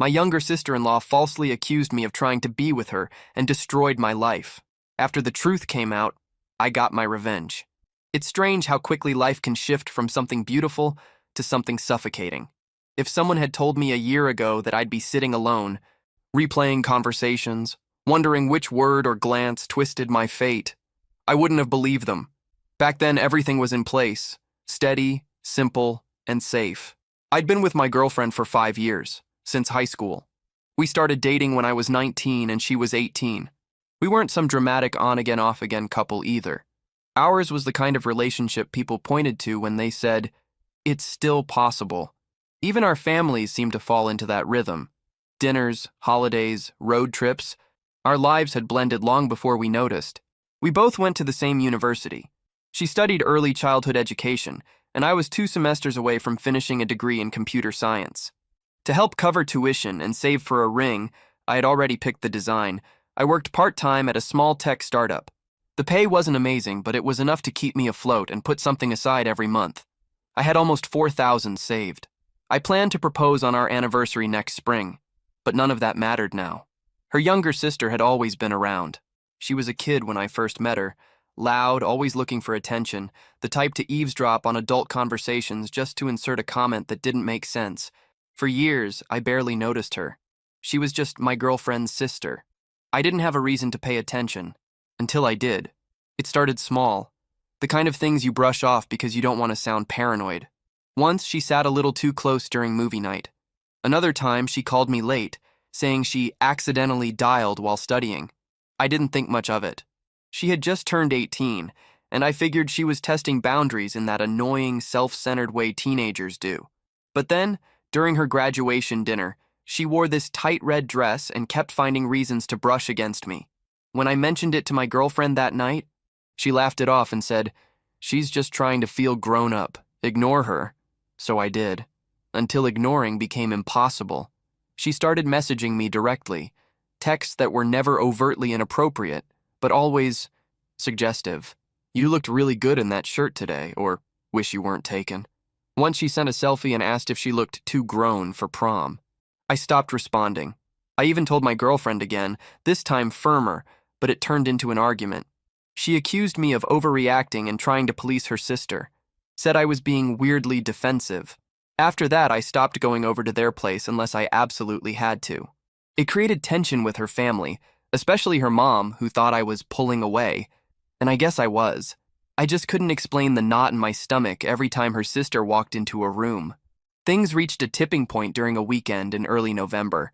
My younger sister-in-law falsely accused me of trying to be with her and destroyed my life. After the truth came out, I got my revenge. It's strange how quickly life can shift from something beautiful to something suffocating. If someone had told me a year ago that I'd be sitting alone, replaying conversations, wondering which word or glance twisted my fate, I wouldn't have believed them. Back then, everything was in place, steady, simple, and safe. I'd been with my girlfriend for 5 years, since high school. We started dating when I was 19 and she was 18. We weren't some dramatic on-again, off-again couple either. Ours was the kind of relationship people pointed to when they said, "It's still possible." Even our families seemed to fall into that rhythm. Dinners, holidays, road trips. Our lives had blended long before we noticed. We both went to the same university. She studied early childhood education, and I was 2 semesters away from finishing a degree in computer science. To help cover tuition and save for a ring, I had already picked the design. I worked part-time at a small tech startup. The pay wasn't amazing, but it was enough to keep me afloat and put something aside every month. I had almost $4,000 saved. I planned to propose on our anniversary next spring, but none of that mattered now. Her younger sister had always been around. She was a kid when I first met her, loud, always looking for attention, the type to eavesdrop on adult conversations just to insert a comment that didn't make sense. For years, I barely noticed her. She was just my girlfriend's sister. I didn't have a reason to pay attention, until I did. It started small, the kind of things you brush off because you don't want to sound paranoid. Once, she sat a little too close during movie night. Another time, she called me late, saying she accidentally dialed while studying. I didn't think much of it. She had just turned 18, and I figured she was testing boundaries in that annoying, self-centered way teenagers do. But then, during her graduation dinner, she wore this tight red dress and kept finding reasons to brush against me. When I mentioned it to my girlfriend that night, she laughed it off and said, "She's just trying to feel grown up. Ignore her." So I did, until ignoring became impossible. She started messaging me directly, texts that were never overtly inappropriate, but always suggestive. "You looked really good in that shirt today," or "wish you weren't taken." Once she sent a selfie and asked if she looked too grown for prom. I stopped responding. I even told my girlfriend again, this time firmer, but it turned into an argument. She accused me of overreacting and trying to police her sister, said I was being weirdly defensive. After that, I stopped going over to their place unless I absolutely had to. It created tension with her family, especially her mom, who thought I was pulling away, and I guess I was. I just couldn't explain the knot in my stomach every time her sister walked into a room. Things reached a tipping point during a weekend in early November.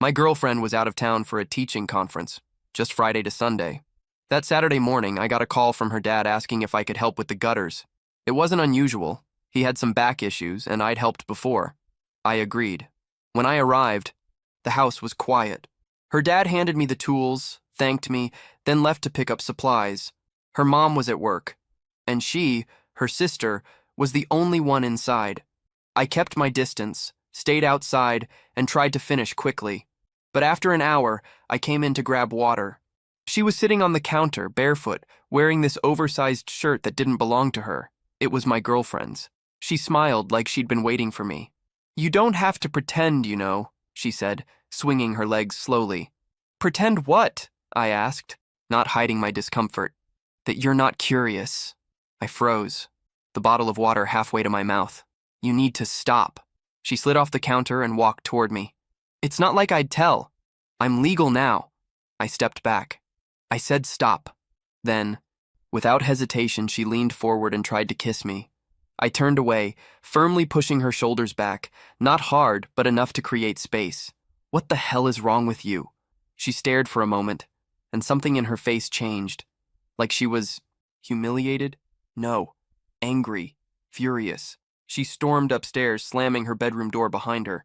My girlfriend was out of town for a teaching conference, just Friday to Sunday. That Saturday morning, I got a call from her dad asking if I could help with the gutters. It wasn't unusual. He had some back issues, and I'd helped before. I agreed. When I arrived, the house was quiet. Her dad handed me the tools, thanked me, then left to pick up supplies. Her mom was at work, and she, her sister, was the only one inside. I kept my distance, stayed outside, and tried to finish quickly. But after an hour, I came in to grab water. She was sitting on the counter, barefoot, wearing this oversized shirt that didn't belong to her. It was my girlfriend's. She smiled like she'd been waiting for me. "You don't have to pretend, you know," she said, swinging her legs slowly. "Pretend what?" I asked, not hiding my discomfort. "That you're not curious." I froze, the bottle of water halfway to my mouth. "You need to stop." She slid off the counter and walked toward me. "It's not like I'd tell. I'm legal now." I stepped back. I said stop. Then, without hesitation, she leaned forward and tried to kiss me. I turned away, firmly pushing her shoulders back, not hard, but enough to create space. "What the hell is wrong with you?" She stared for a moment, and something in her face changed. Like she was humiliated? No, angry, furious. She stormed upstairs, slamming her bedroom door behind her.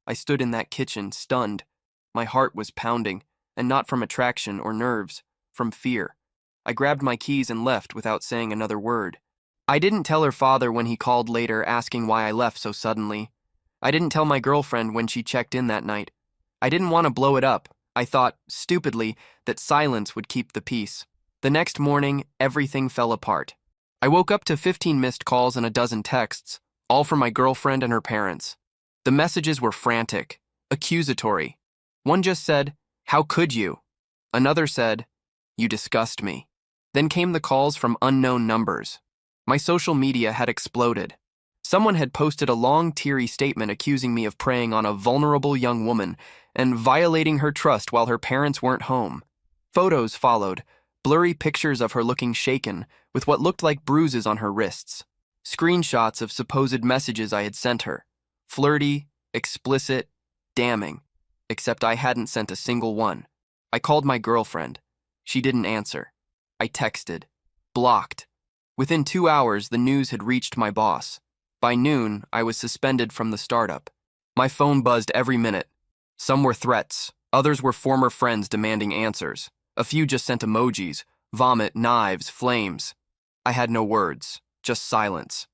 I stood in that kitchen, stunned. My heart was pounding, and not from attraction or nerves, from fear. I grabbed my keys and left without saying another word. I didn't tell her father when he called later asking why I left so suddenly. I didn't tell my girlfriend when she checked in that night. I didn't want to blow it up. I thought, stupidly, that silence would keep the peace. The next morning, everything fell apart. I woke up to 15 missed calls and a dozen texts, all from my girlfriend and her parents. The messages were frantic, accusatory. One just said, "How could you?" Another said, "You disgust me." Then came the calls from unknown numbers. My social media had exploded. Someone had posted a long, teary statement accusing me of preying on a vulnerable young woman and violating her trust while her parents weren't home. Photos followed, blurry pictures of her looking shaken, with what looked like bruises on her wrists. Screenshots of supposed messages I had sent her. Flirty, explicit, damning. Except I hadn't sent a single one. I called my girlfriend. She didn't answer. I texted. Blocked. Within 2 hours, the news had reached my boss. By noon, I was suspended from the startup. My phone buzzed every minute. Some were threats. Others were former friends demanding answers. A few just sent emojis, vomit, knives, flames. I had no words, just silence.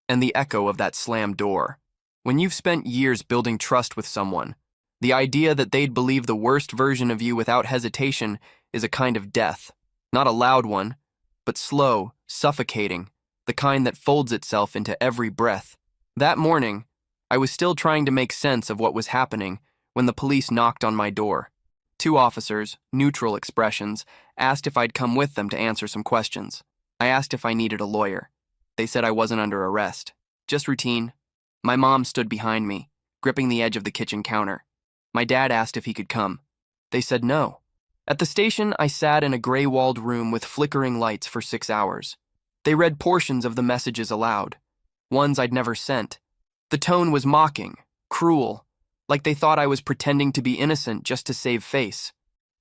And the echo of that slammed door. When you've spent years building trust with someone, the idea that they'd believe the worst version of you without hesitation is a kind of death. Not a loud one, but slow, suffocating, the kind that folds itself into every breath. That morning, I was still trying to make sense of what was happening when the police knocked on my door. 2 officers, neutral expressions, asked if I'd come with them to answer some questions. I asked if I needed a lawyer. They said I wasn't under arrest. Just routine. My mom stood behind me, gripping the edge of the kitchen counter. My dad asked if he could come. They said no. At the station, I sat in a gray-walled room with flickering lights for 6 hours. They read portions of the messages aloud, ones I'd never sent. The tone was mocking, cruel, like they thought I was pretending to be innocent just to save face.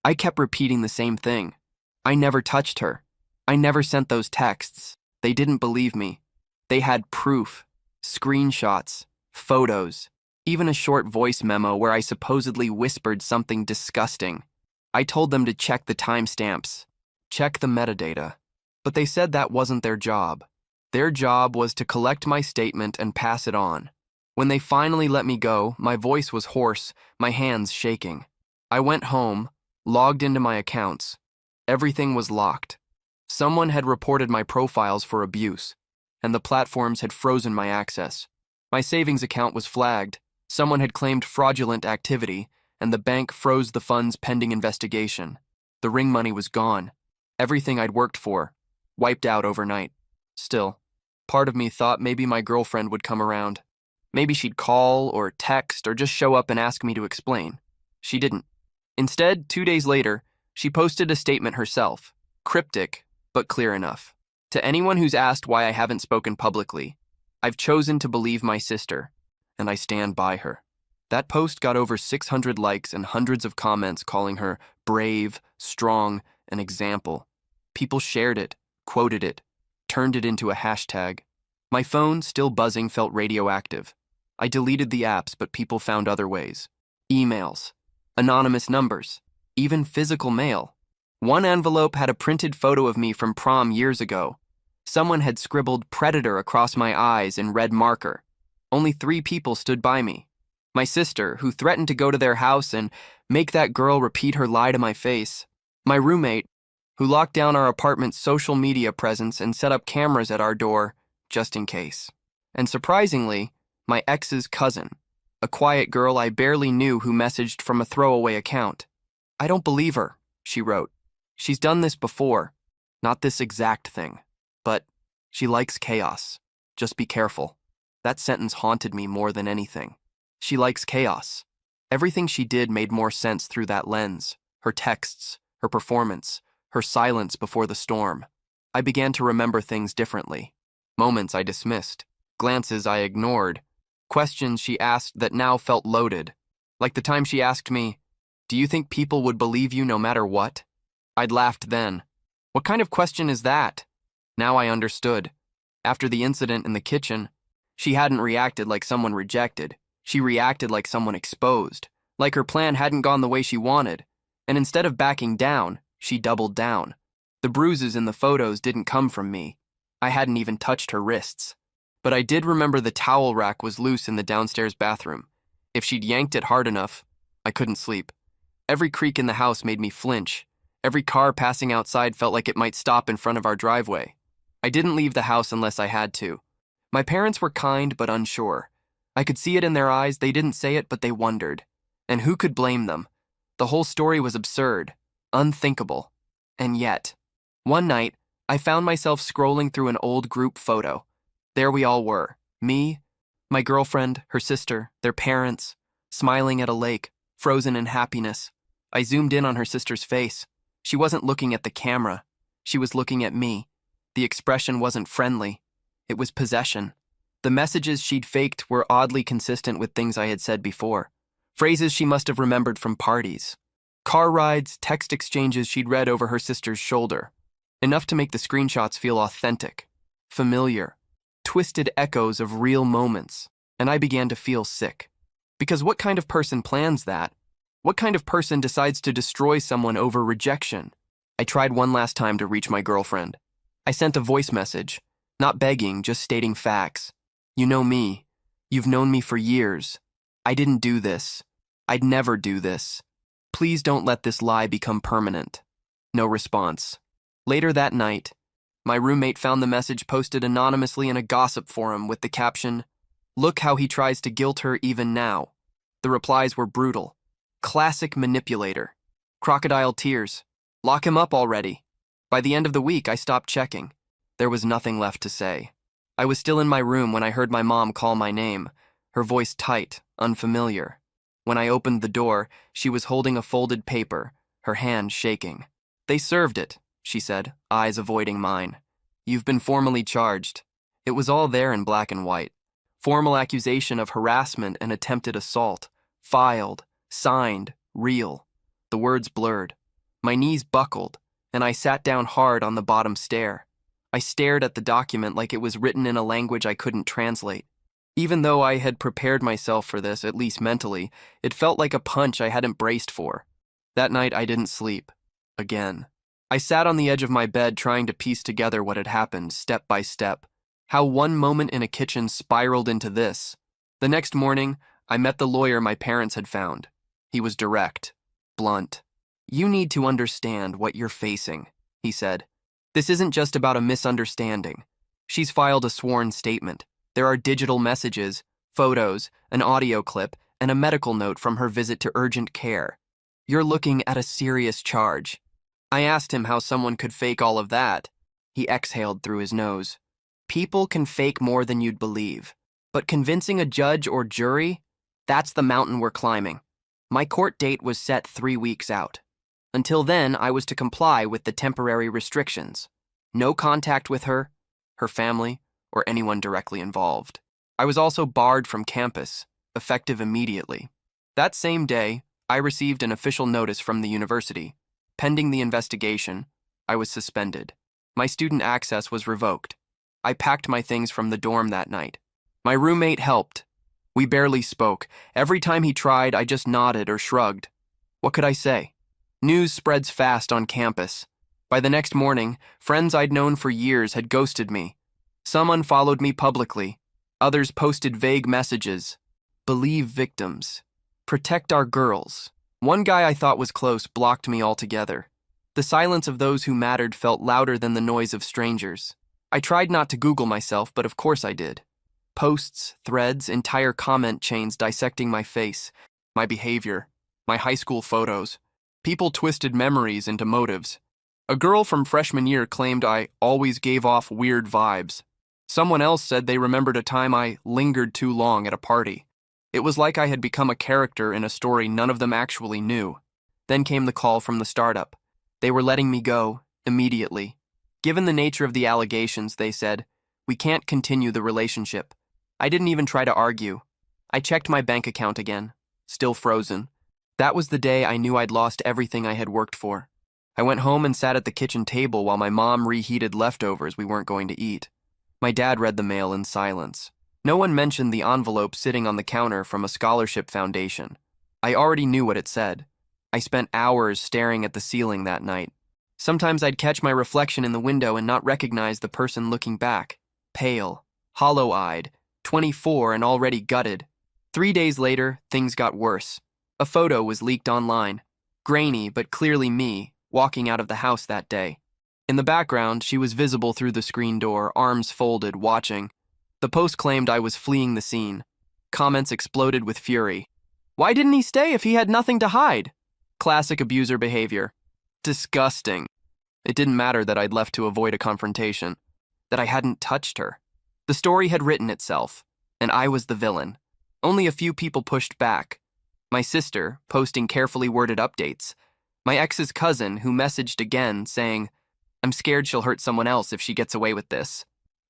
I kept repeating the same thing. I never touched her. I never sent those texts. They didn't believe me. They had proof, screenshots, photos, even a short voice memo where I supposedly whispered something disgusting. I told them to check the timestamps, check the metadata. But they said that wasn't their job. Their job was to collect my statement and pass it on. When they finally let me go, my voice was hoarse, my hands shaking. I went home, logged into my accounts. Everything was locked. Someone had reported my profiles for abuse, and the platforms had frozen my access. My savings account was flagged. Someone had claimed fraudulent activity, and the bank froze the funds pending investigation. The ring money was gone. Everything I'd worked for, wiped out overnight. Still, part of me thought maybe my girlfriend would come around. Maybe she'd call or text or just show up and ask me to explain. She didn't. Instead, 2 days later, she posted a statement herself, cryptic, but clear enough. To anyone who's asked why I haven't spoken publicly, I've chosen to believe my sister, and I stand by her. That post got over 600 likes and hundreds of comments calling her brave, strong, an example. People shared it, quoted it, turned it into a hashtag. My phone, still buzzing, felt radioactive. I deleted the apps, but people found other ways. Emails, anonymous numbers, even physical mail. One envelope had a printed photo of me from prom years ago. Someone had scribbled "predator" across my eyes in red marker. Only 3 people stood by me. My sister, who threatened to go to their house and make that girl repeat her lie to my face. My roommate, who locked down our apartment's social media presence and set up cameras at our door, just in case. And surprisingly, my ex's cousin, a quiet girl I barely knew who messaged from a throwaway account. "I don't believe her," she wrote. "She's done this before. Not this exact thing. But she likes chaos. Just be careful." That sentence haunted me more than anything. She likes chaos. Everything she did made more sense through that lens. Her texts, her performance, her silence before the storm. I began to remember things differently. Moments I dismissed, glances I ignored, questions she asked that now felt loaded. Like the time she asked me, "Do you think people would believe you no matter what?" I'd laughed then. What kind of question is that? Now I understood. After the incident in the kitchen, she hadn't reacted like someone rejected. She reacted like someone exposed, like her plan hadn't gone the way she wanted. And instead of backing down, she doubled down. The bruises in the photos didn't come from me. I hadn't even touched her wrists. But I did remember the towel rack was loose in the downstairs bathroom. If she'd yanked it hard enough, I couldn't sleep. Every creak in the house made me flinch. Every car passing outside felt like it might stop in front of our driveway. I didn't leave the house unless I had to. My parents were kind but unsure. I could see it in their eyes. They didn't say it, but they wondered. And who could blame them? The whole story was absurd, unthinkable. And yet, one night, I found myself scrolling through an old group photo. There we all were, me, my girlfriend, her sister, their parents, smiling at a lake, frozen in happiness. I zoomed in on her sister's face. She wasn't looking at the camera. She was looking at me. The expression wasn't friendly. It was possession. The messages she'd faked were oddly consistent with things I had said before. Phrases she must have remembered from parties. Car rides, text exchanges she'd read over her sister's shoulder. Enough to make the screenshots feel authentic, familiar, twisted echoes of real moments, and I began to feel sick. Because what kind of person plans that? What kind of person decides to destroy someone over rejection? I tried one last time to reach my girlfriend. I sent a voice message, not begging, just stating facts. You know me. You've known me for years. I didn't do this. I'd never do this. Please don't let this lie become permanent. No response. Later that night, my roommate found the message posted anonymously in a gossip forum with the caption, "Look how he tries to guilt her even now." The replies were brutal. Classic manipulator. Crocodile tears. Lock him up already. By the end of the week, I stopped checking. There was nothing left to say. I was still in my room when I heard my mom call my name, her voice tight, unfamiliar. When I opened the door, she was holding a folded paper, her hand shaking. "They served it," she said, eyes avoiding mine. "You've been formally charged." It was all there in black and white. Formal accusation of harassment and attempted assault. Filed, signed, real. The words blurred. My knees buckled, and I sat down hard on the bottom stair. I stared at the document like it was written in a language I couldn't translate. Even though I had prepared myself for this, at least mentally, it felt like a punch I hadn't braced for. That night I didn't sleep. Again. I sat on the edge of my bed trying to piece together what had happened, step by step. How one moment in a kitchen spiraled into this. The next morning, I met the lawyer my parents had found. He was direct, blunt. "You need to understand what you're facing," he said. "This isn't just about a misunderstanding. She's filed a sworn statement. There are digital messages, photos, an audio clip, and a medical note from her visit to urgent care. You're looking at a serious charge." I asked him how someone could fake all of that. He exhaled through his nose. "People can fake more than you'd believe. But convincing a judge or jury? That's the mountain we're climbing." My court date was set 3 weeks out. Until then, I was to comply with the temporary restrictions. No contact with her, her family, or anyone directly involved. I was also barred from campus, effective immediately. That same day, I received an official notice from the university. Pending the investigation, I was suspended. My student access was revoked. I packed my things from the dorm that night. My roommate helped. We barely spoke. Every time he tried, I just nodded or shrugged. What could I say? News spreads fast on campus. By the next morning, friends I'd known for years had ghosted me. Some unfollowed me publicly. Others posted vague messages. "Believe victims. Protect our girls." One guy I thought was close blocked me altogether. The silence of those who mattered felt louder than the noise of strangers. I tried not to Google myself, but of course I did. Posts, threads, entire comment chains dissecting my face, my behavior, my high school photos. People twisted memories into motives. A girl from freshman year claimed I always gave off weird vibes. Someone else said they remembered a time I lingered too long at a party. It was like I had become a character in a story none of them actually knew. Then came the call from the startup. They were letting me go, immediately. Given the nature of the allegations, they said, "We can't continue the relationship." I didn't even try to argue. I checked my bank account again, still frozen. That was the day I knew I'd lost everything I had worked for. I went home and sat at the kitchen table while my mom reheated leftovers we weren't going to eat. My dad read the mail in silence. No one mentioned the envelope sitting on the counter from a scholarship foundation. I already knew what it said. I spent hours staring at the ceiling that night. Sometimes I'd catch my reflection in the window and not recognize the person looking back. Pale, hollow-eyed, 24 and already gutted. 3 days later, things got worse. A photo was leaked online. Grainy, but clearly me, walking out of the house that day. In the background, she was visible through the screen door, arms folded, watching. The post claimed I was fleeing the scene. Comments exploded with fury. Why didn't he stay if he had nothing to hide? Classic abuser behavior. Disgusting. It didn't matter that I'd left to avoid a confrontation, that I hadn't touched her. The story had written itself, and I was the villain. Only a few people pushed back. My sister, posting carefully worded updates. My ex's cousin, who messaged again, saying, "I'm scared she'll hurt someone else if she gets away with this."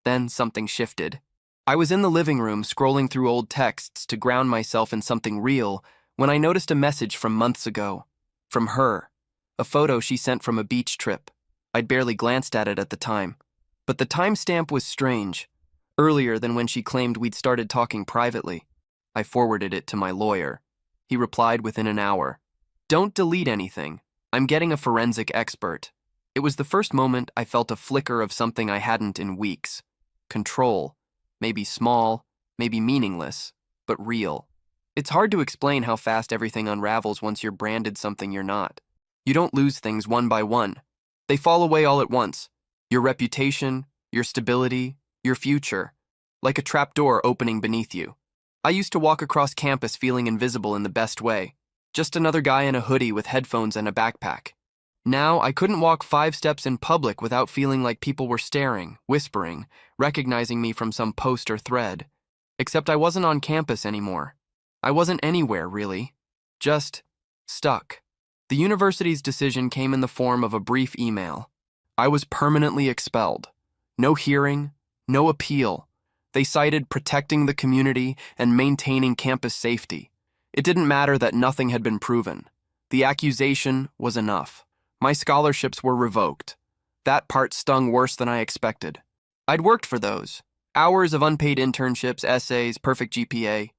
Then something shifted. I was in the living room scrolling through old texts to ground myself in something real when I noticed a message from months ago. From her. A photo she sent from a beach trip. I'd barely glanced at it at the time. But the timestamp was strange. Earlier than when she claimed we'd started talking privately. I forwarded it to my lawyer. He replied within an hour. "Don't delete anything. I'm getting a forensic expert." It was the first moment I felt a flicker of something I hadn't in weeks. Control. Maybe small, maybe meaningless, but real. It's hard to explain how fast everything unravels once you're branded something you're not. You don't lose things one by one. They fall away all at once. Your reputation, your stability, your future. Like a trapdoor opening beneath you. I used to walk across campus feeling invisible in the best way. Just another guy in a hoodie with headphones and a backpack. Now, I couldn't walk 5 steps in public without feeling like people were staring, whispering, recognizing me from some post or thread. Except I wasn't on campus anymore. I wasn't anywhere, really. Just stuck. The university's decision came in the form of a brief email. I was permanently expelled. No hearing, no appeal. They cited protecting the community and maintaining campus safety. It didn't matter that nothing had been proven. The accusation was enough. My scholarships were revoked. That part stung worse than I expected. I'd worked for those. Hours of unpaid internships, essays, perfect GPA.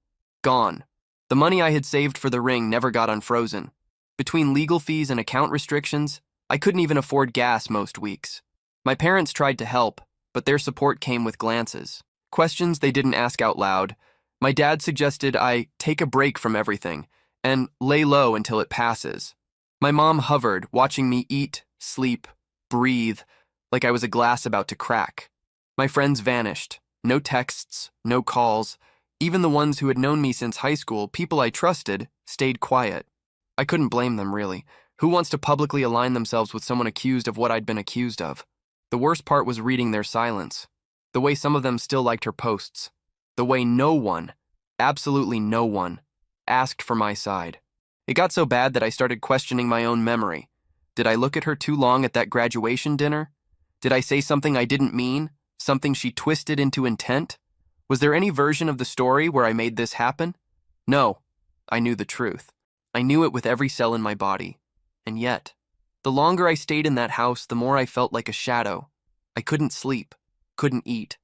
Gone. The money I had saved for the ring never got unfrozen. Between legal fees and account restrictions, I couldn't even afford gas most weeks. My parents tried to help, but their support came with glances. Questions they didn't ask out loud. My dad suggested I take a break from everything and lay low until it passes. My mom hovered, watching me eat, sleep, breathe, like I was a glass about to crack. My friends vanished. No texts, no calls. Even the ones who had known me since high school, people I trusted, stayed quiet. I couldn't blame them, really. Who wants to publicly align themselves with someone accused of what I'd been accused of? The worst part was reading their silence. The way some of them still liked her posts. The way no one, absolutely no one, asked for my side. It got so bad that I started questioning my own memory. Did I look at her too long at that graduation dinner? Did I say something I didn't mean? Something she twisted into intent? Was there any version of the story where I made this happen? No, I knew the truth. I knew it with every cell in my body. And yet, the longer I stayed in that house, the more I felt like a shadow. I couldn't sleep, couldn't eat.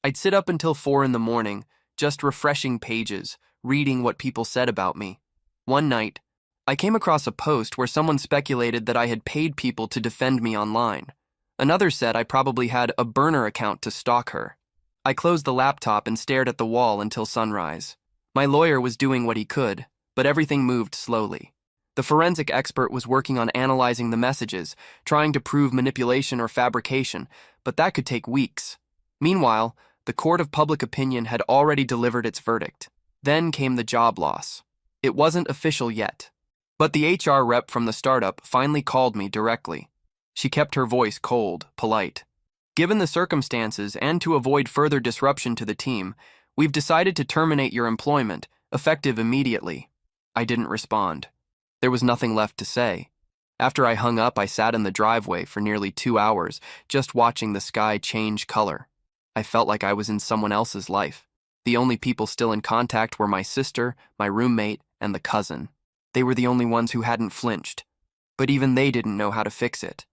I'd sit up until 4 in the morning, just refreshing pages, reading what people said about me. One night, I came across a post where someone speculated that I had paid people to defend me online. Another said I probably had a burner account to stalk her. I closed the laptop and stared at the wall until sunrise. My lawyer was doing what he could, but everything moved slowly. The forensic expert was working on analyzing the messages, trying to prove manipulation or fabrication, but that could take weeks. Meanwhile, the court of public opinion had already delivered its verdict. Then came the job loss. It wasn't official yet, but the HR rep from the startup finally called me directly. She kept her voice cold, polite. "Given the circumstances and to avoid further disruption to the team, we've decided to terminate your employment, effective immediately." I didn't respond. There was nothing left to say. After I hung up, I sat in the driveway for nearly 2 hours, just watching the sky change color. I felt like I was in someone else's life. The only people still in contact were my sister, my roommate, and the cousin. They were the only ones who hadn't flinched. But even they didn't know how to fix it.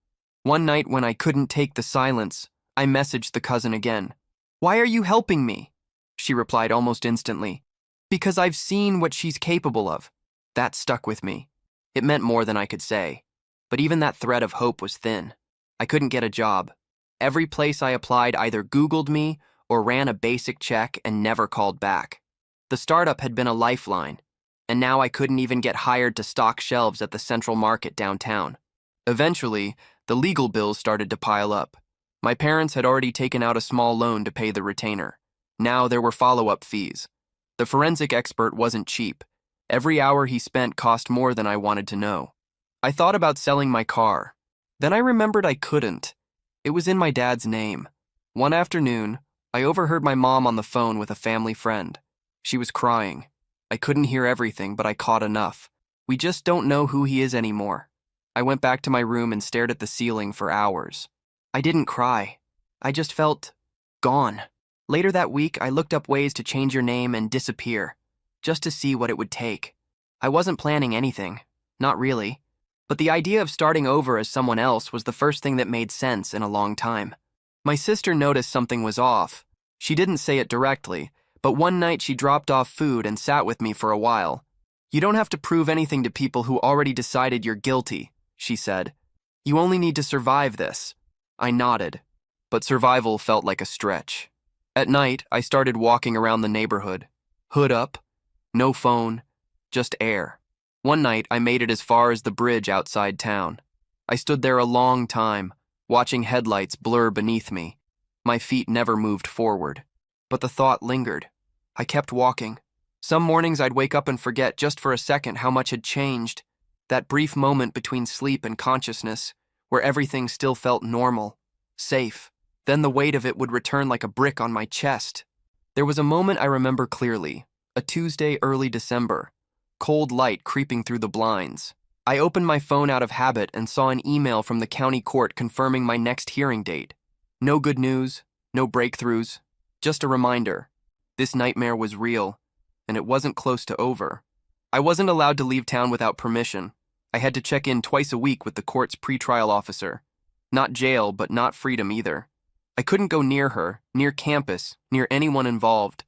One night when I couldn't take the silence, I messaged the cousin again. "Why are you helping me?" She replied almost instantly. "Because I've seen what she's capable of." That stuck with me. It meant more than I could say. But even that thread of hope was thin. I couldn't get a job. Every place I applied either Googled me or ran a basic check and never called back. The startup had been a lifeline, and now I couldn't even get hired to stock shelves at the Central Market downtown. Eventually, the legal bills started to pile up. My parents had already taken out a small loan to pay the retainer. Now there were follow-up fees. The forensic expert wasn't cheap. Every hour he spent cost more than I wanted to know. I thought about selling my car. Then I remembered I couldn't. It was in my dad's name. One afternoon, I overheard my mom on the phone with a family friend. She was crying. I couldn't hear everything, but I caught enough. We just don't know who he is anymore. I went back to my room and stared at the ceiling for hours. I didn't cry. I just felt gone. Later that week, I looked up ways to change your name and disappear, just to see what it would take. I wasn't planning anything. Not really. But the idea of starting over as someone else was the first thing that made sense in a long time. My sister noticed something was off. She didn't say it directly, but one night she dropped off food and sat with me for a while. "You don't have to prove anything to people who already decided you're guilty," she said. "You only need to survive this." I nodded, but survival felt like a stretch. At night, I started walking around the neighborhood. Hood up, no phone, just air. One night, I made it as far as the bridge outside town. I stood there a long time, watching headlights blur beneath me. My feet never moved forward, but the thought lingered. I kept walking. Some mornings I'd wake up and forget just for a second how much had changed. That brief moment between sleep and consciousness, where everything still felt normal, safe. Then the weight of it would return like a brick on my chest. There was a moment I remember clearly, a Tuesday early December. Cold light creeping through the blinds. I opened my phone out of habit and saw an email from the county court confirming my next hearing date. No good news, no breakthroughs, just a reminder. This nightmare was real, and it wasn't close to over. I wasn't allowed to leave town without permission. I had to check in twice a week with the court's pretrial officer. Not jail, but not freedom either. I couldn't go near her, near campus, near anyone involved.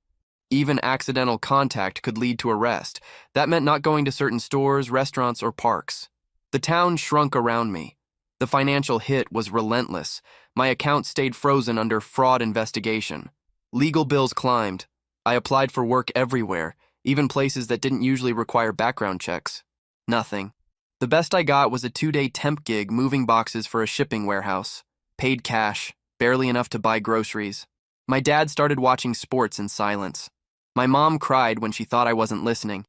Even accidental contact could lead to arrest. That meant not going to certain stores, restaurants, or parks. The town shrunk around me. The financial hit was relentless. My account stayed frozen under fraud investigation. Legal bills climbed. I applied for work everywhere, even places that didn't usually require background checks. Nothing. The best I got was a 2-day temp gig moving boxes for a shipping warehouse. Paid cash, barely enough to buy groceries. My dad started watching sports in silence. My mom cried when she thought I wasn't listening.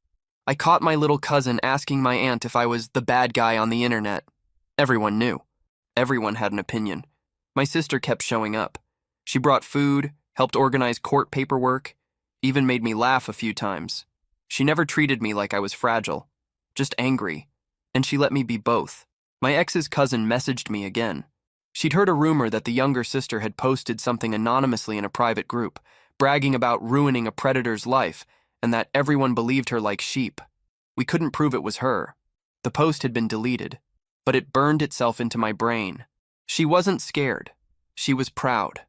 I caught my little cousin asking my aunt if I was the bad guy on the internet. Everyone knew. Everyone had an opinion. My sister kept showing up. She brought food, helped organize court paperwork, even made me laugh a few times. She never treated me like I was fragile, just angry, and she let me be both. My ex's cousin messaged me again. She'd heard a rumor that the younger sister had posted something anonymously in a private group, bragging about ruining a predator's life, and that everyone believed her like sheep. We couldn't prove it was her. The post had been deleted, but it burned itself into my brain. She wasn't scared. She was proud.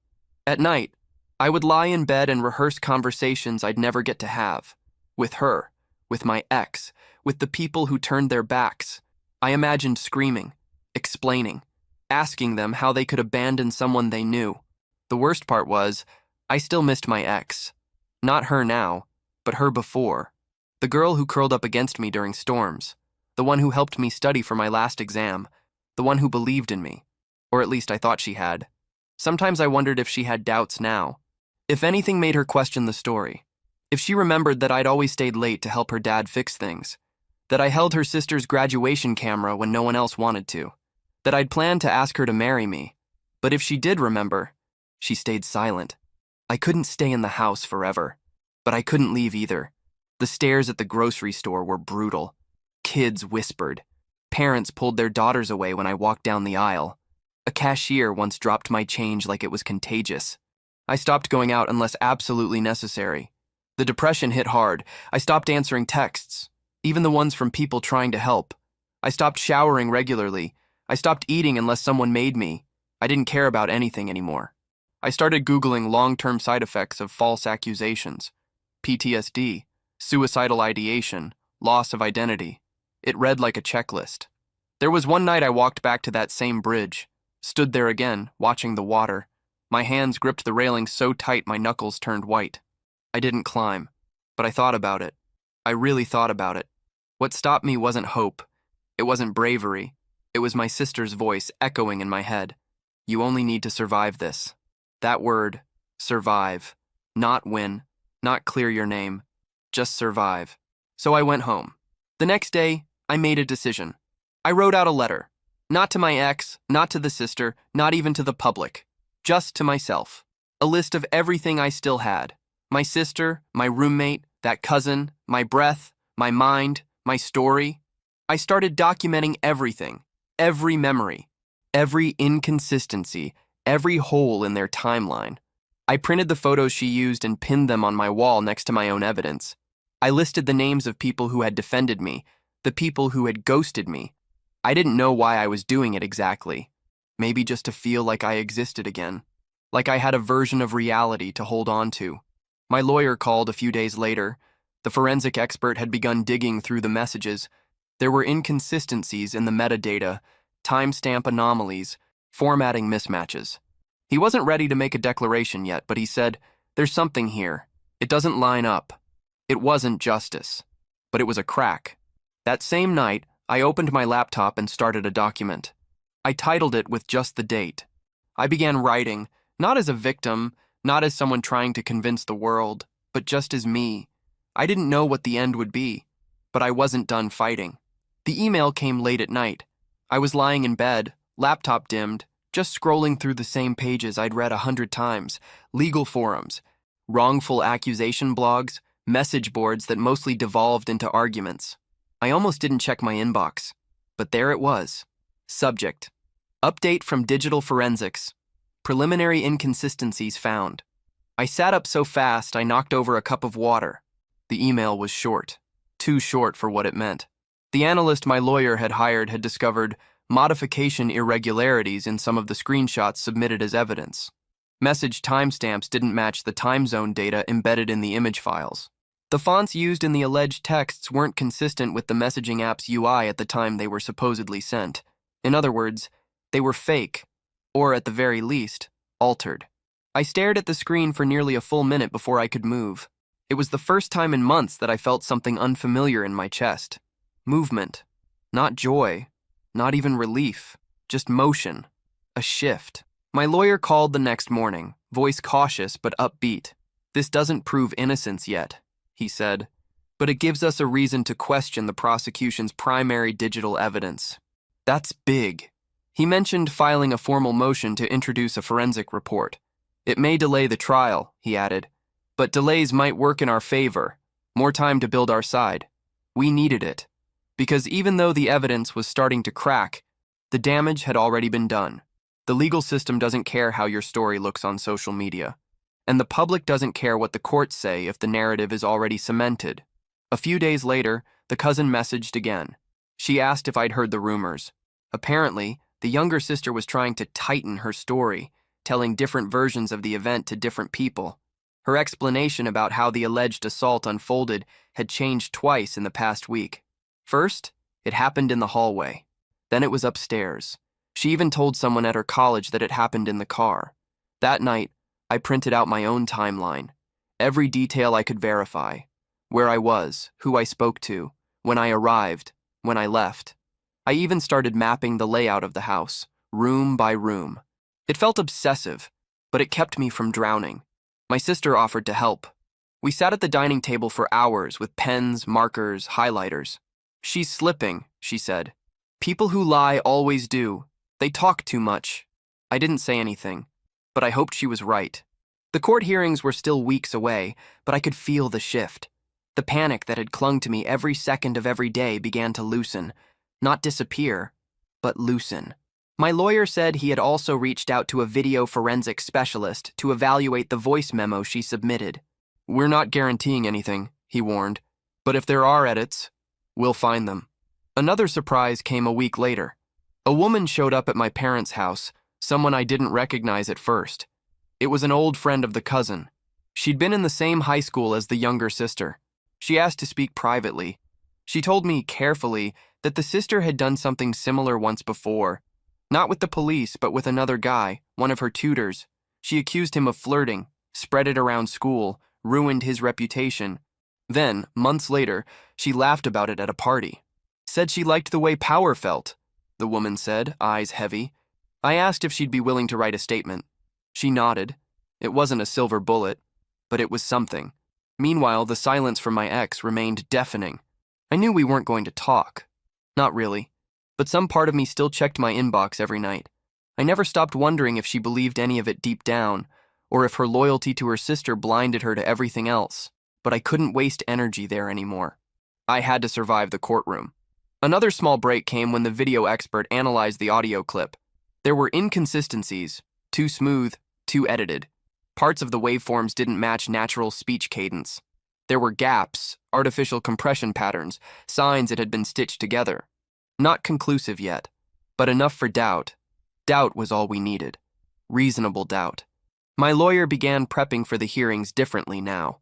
At night, I would lie in bed and rehearse conversations I'd never get to have. With her, with my ex, with the people who turned their backs. I imagined screaming, explaining, asking them how they could abandon someone they knew. The worst part was, I still missed my ex. Not her now, but her before. The girl who curled up against me during storms. The one who helped me study for my last exam. The one who believed in me. Or at least I thought she had. Sometimes I wondered if she had doubts now. If anything made her question the story. If she remembered that I'd always stayed late to help her dad fix things. That I held her sister's graduation camera when no one else wanted to. That I'd planned to ask her to marry me. But if she did remember, she stayed silent. I couldn't stay in the house forever, but I couldn't leave either. The stares at the grocery store were brutal. Kids whispered. Parents pulled their daughters away when I walked down the aisle. A cashier once dropped my change like it was contagious. I stopped going out unless absolutely necessary. The depression hit hard. I stopped answering texts, even the ones from people trying to help. I stopped showering regularly. I stopped eating unless someone made me. I didn't care about anything anymore. I started Googling long-term side effects of false accusations. PTSD, suicidal ideation, loss of identity. It read like a checklist. There was one night I walked back to that same bridge, stood there again, watching the water. My hands gripped the railing so tight my knuckles turned white. I didn't climb, but I thought about it. I really thought about it. What stopped me wasn't hope. It wasn't bravery. It was my sister's voice echoing in my head. You only need to survive this. That word, survive. Not win, not clear your name. Just survive. So I went home. The next day, I made a decision. I wrote out a letter. Not to my ex, not to the sister, not even to the public. Just to myself. A list of everything I still had. My sister, my roommate, that cousin, my breath, my mind, my story. I started documenting everything, every memory, every inconsistency, every hole in their timeline. I printed the photos she used and pinned them on my wall next to my own evidence. I listed the names of people who had defended me, the people who had ghosted me. I didn't know why I was doing it exactly. Maybe just to feel like I existed again. Like I had a version of reality to hold on to. My lawyer called a few days later. The forensic expert had begun digging through the messages. There were inconsistencies in the metadata, timestamp anomalies, formatting mismatches. He wasn't ready to make a declaration yet, but he said, "There's something here. It doesn't line up." It wasn't justice, but it was a crack. That same night, I opened my laptop and started a document. I titled it with just the date. I began writing, not as a victim, not as someone trying to convince the world, but just as me. I didn't know what the end would be, but I wasn't done fighting. The email came late at night. I was lying in bed, laptop dimmed, just scrolling through the same pages I'd read 100 times, legal forums, wrongful accusation blogs, message boards that mostly devolved into arguments. I almost didn't check my inbox, but there it was. Subject: Update from Digital Forensics. Preliminary inconsistencies found. I sat up so fast I knocked over a cup of water. The email was short. Too short for what it meant. The analyst my lawyer had hired had discovered modification irregularities in some of the screenshots submitted as evidence. Message timestamps didn't match the time zone data embedded in the image files. The fonts used in the alleged texts weren't consistent with the messaging app's UI at the time they were supposedly sent. In other words, they were fake, or at the very least, altered. I stared at the screen for nearly a full minute before I could move. It was the first time in months that I felt something unfamiliar in my chest. Movement. Not joy. Not even relief. Just motion. A shift. My lawyer called the next morning, voice cautious but upbeat. "This doesn't prove innocence yet," he said, "but it gives us a reason to question the prosecution's primary digital evidence." That's big. He mentioned filing a formal motion to introduce a forensic report. "It may delay the trial," he added, "but delays might work in our favor. More time to build our side." We needed it, because even though the evidence was starting to crack, the damage had already been done. The legal system doesn't care how your story looks on social media. And the public doesn't care what the courts say if the narrative is already cemented. A few days later, the cousin messaged again. She asked if I'd heard the rumors. Apparently, the younger sister was trying to tighten her story, telling different versions of the event to different people. Her explanation about how the alleged assault unfolded had changed twice in the past week. First, it happened in the hallway. Then it was upstairs. She even told someone at her college that it happened in the car. That night, I printed out my own timeline. Every detail I could verify. Where I was, who I spoke to, when I arrived, when I left. I even started mapping the layout of the house, room by room. It felt obsessive, but it kept me from drowning. My sister offered to help. We sat at the dining table for hours with pens, markers, highlighters. "She's slipping," she said. "People who lie always do. They talk too much." I didn't say anything, but I hoped she was right. The court hearings were still weeks away, but I could feel the shift. The panic that had clung to me every second of every day began to loosen. Not disappear, but loosen. My lawyer said he had also reached out to a video forensic specialist to evaluate the voice memo she submitted. "We're not guaranteeing anything," he warned, "but if there are edits, we'll find them." Another surprise came a week later. A woman showed up at my parents' house, someone I didn't recognize at first. It was an old friend of the cousin. She'd been in the same high school as the younger sister. She asked to speak privately. She told me carefully that the sister had done something similar once before. Not with the police, but with another guy, one of her tutors. She accused him of flirting, spread it around school, ruined his reputation. Then, months later, she laughed about it at a party. Said she liked the way power felt, the woman said, eyes heavy. I asked if she'd be willing to write a statement. She nodded. It wasn't a silver bullet, but it was something. Meanwhile, the silence from my ex remained deafening. I knew we weren't going to talk. Not really. But some part of me still checked my inbox every night. I never stopped wondering if she believed any of it deep down, or if her loyalty to her sister blinded her to everything else. But I couldn't waste energy there anymore. I had to survive the courtroom. Another small break came when the video expert analyzed the audio clip. There were inconsistencies, too smooth, too edited. Parts of the waveforms didn't match natural speech cadence. There were gaps, artificial compression patterns, signs it had been stitched together. Not conclusive yet, but enough for doubt. Doubt was all we needed. Reasonable doubt. My lawyer began prepping for the hearings differently now.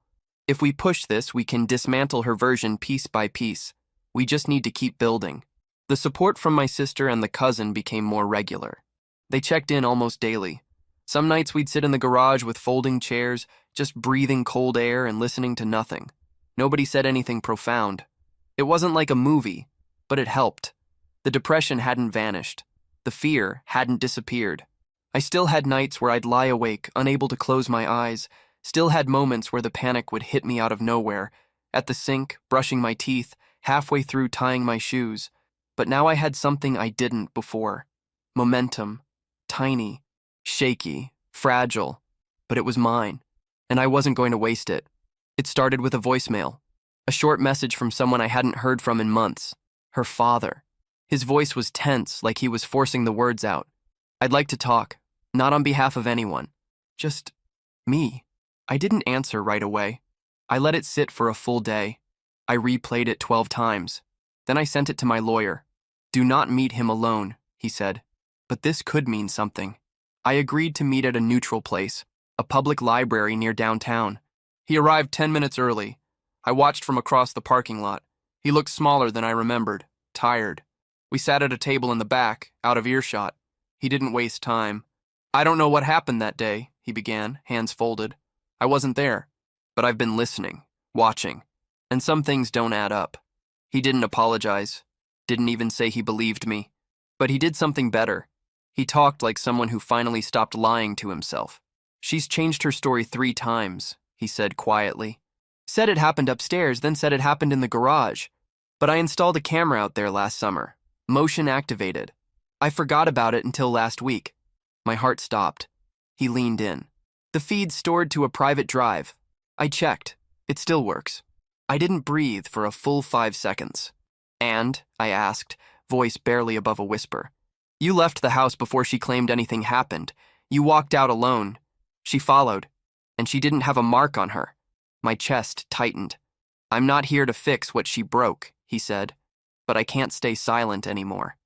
If we push this, we can dismantle her version piece by piece. We just need to keep building. The support from my sister and the cousin became more regular. They checked in almost daily. Some nights we'd sit in the garage with folding chairs, just breathing cold air and listening to nothing. Nobody said anything profound. It wasn't like a movie, but it helped. The depression hadn't vanished. The fear hadn't disappeared. I still had nights where I'd lie awake, unable to close my eyes, still had moments where the panic would hit me out of nowhere, at the sink, brushing my teeth, halfway through tying my shoes. But now I had something I didn't before. Momentum. Tiny. Shaky. Fragile. But it was mine, and I wasn't going to waste it. It started with a voicemail. A short message from someone I hadn't heard from in months. Her father. His voice was tense, like he was forcing the words out. I'd like to talk, not on behalf of anyone. Just me. I didn't answer right away. I let it sit for a full day. I replayed it 12 times. Then I sent it to my lawyer. Do not meet him alone, he said. But this could mean something. I agreed to meet at a neutral place, a public library near downtown. He arrived 10 minutes early. I watched from across the parking lot. He looked smaller than I remembered, tired. We sat at a table in the back, out of earshot. He didn't waste time. I don't know what happened that day, he began, hands folded. I wasn't there, but I've been listening, watching, and some things don't add up. He didn't apologize, didn't even say he believed me, but he did something better. He talked like someone who finally stopped lying to himself. She's changed her story 3 times, he said quietly. Said it happened upstairs, then said it happened in the garage. But I installed a camera out there last summer, motion activated. I forgot about it until last week. My heart stopped. He leaned in. The feed's stored to a private drive. I checked. It still works. I didn't breathe for a full 5 seconds. And, I asked, voice barely above a whisper, you left the house before she claimed anything happened. You walked out alone. She followed, and she didn't have a mark on her. My chest tightened. I'm not here to fix what she broke, he said, but I can't stay silent anymore.